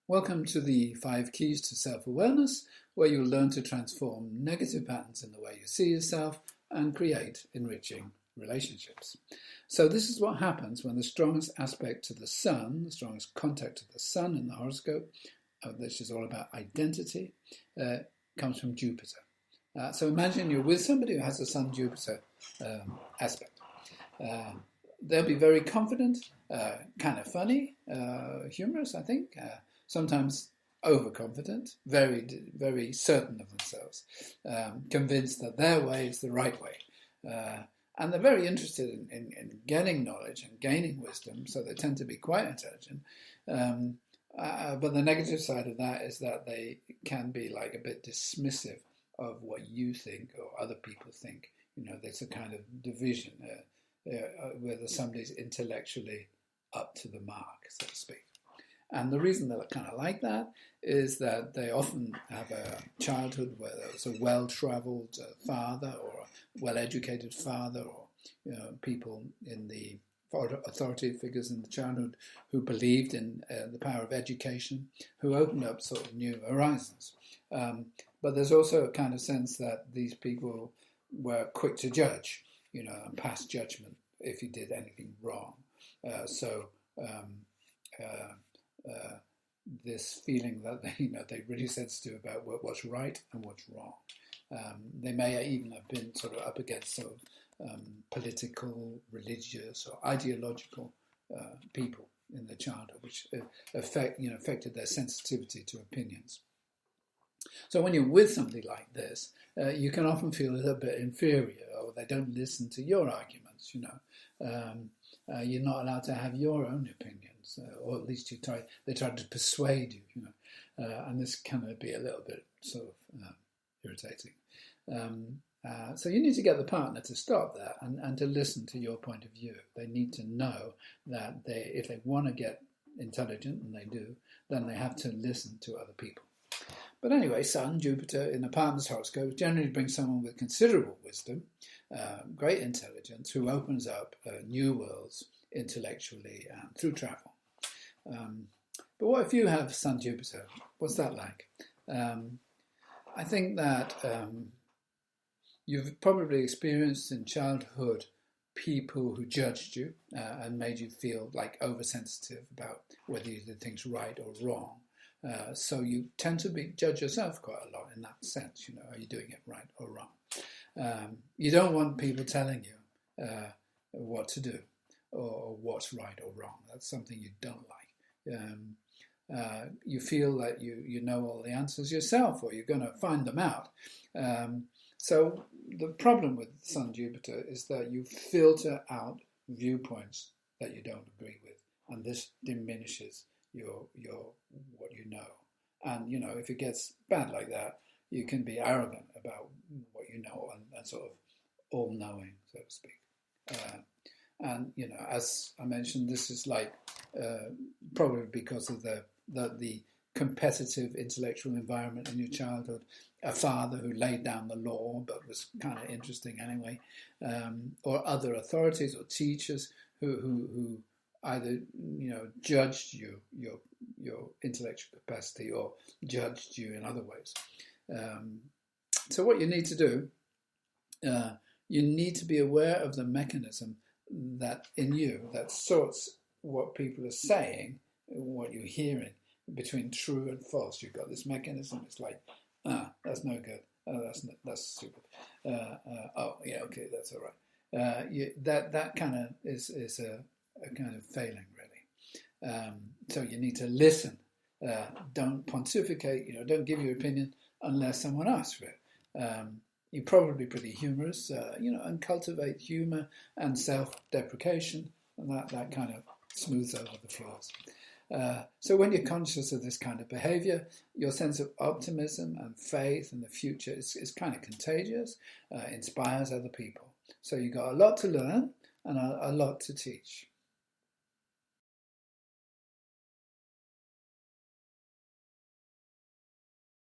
Welcome to the 5 Keys to Self-Awareness, where you'll learn to transform negative patterns in the way you see yourself and create enriching relationships. So this is what happens when the strongest aspect to the sun, the strongest contact to the sun in the horoscope, which is all about identity, comes from Jupiter. So imagine you're with somebody who has a Sun-Jupiter aspect. They'll be very confident, kind of funny, humorous, I think, sometimes overconfident, very, very certain of themselves, convinced that their way is the right way. And they're very interested in getting knowledge and gaining wisdom, so they tend to be quite intelligent. But the negative side of that is that they can be like a bit dismissive of what you think or other people think. You know, there's a kind of division whether somebody's intellectually up to the mark, so to speak. And the reason they're kind of like that is that they often have a childhood where there was a well-travelled father or a well-educated father, or people in the authority figures in the childhood who believed in the power of education, who opened up sort of new horizons. But there's also a kind of sense that these people were quick to judge, and pass judgment if you did anything wrong. This feeling that they're really sensitive about what's right and what's wrong. They may even have been sort of up against sort of political, religious, or ideological people in their childhood, which affected their sensitivity to opinions. So when you're with somebody like this, you can often feel a little bit inferior, or they don't listen to your arguments. You're not allowed to have your own opinions, or at least they try to persuade you. And this can be a little bit sort of irritating. So you need to get the partner to stop that and to listen to your point of view. They need to know that if they want to get intelligent, and they do, then they have to listen to other people. But anyway, Sun, Jupiter in a partner's horoscope generally brings someone with considerable wisdom, great intelligence, who opens up new worlds intellectually and through travel. But what if you have Sun, Jupiter? What's that like? I think that you've probably experienced in childhood people who judged you and made you feel like oversensitive about whether you did things right or wrong. So you tend to judge yourself quite a lot in that sense. Are you doing it right or wrong? You don't want people telling you what to do or what's right or wrong. That's something you don't like. You feel that you know all the answers yourself, or you're going to find them out. So the problem with Sun Jupiter is that you filter out viewpoints that you don't agree with, and this diminishes your what you know. And if it gets bad like that, you can be arrogant about what you know and sort of all-knowing, so to speak. And as I mentioned, this is like probably because of the competitive intellectual environment in your childhood, a father who laid down the law but was kind of interesting anyway, or other authorities or teachers who either judged your intellectual capacity or judged you in other ways. So what you need to do, you need to be aware of the mechanism that in you that sorts what people are saying, what you're hearing, between true and false. You've got this mechanism. It's like, that's no good. That's stupid. Oh yeah, okay, that's all right. That kind of is a kind of failing, really. So you need to listen. Don't pontificate. Don't give your opinion unless someone asks for it. You're probably pretty humorous, and cultivate humour and self-deprecation, and that kind of smooths over the flaws. So when you're conscious of this kind of behaviour, your sense of optimism and faith in the future is kind of contagious, inspires other people. So you've got a lot to learn and a lot to teach.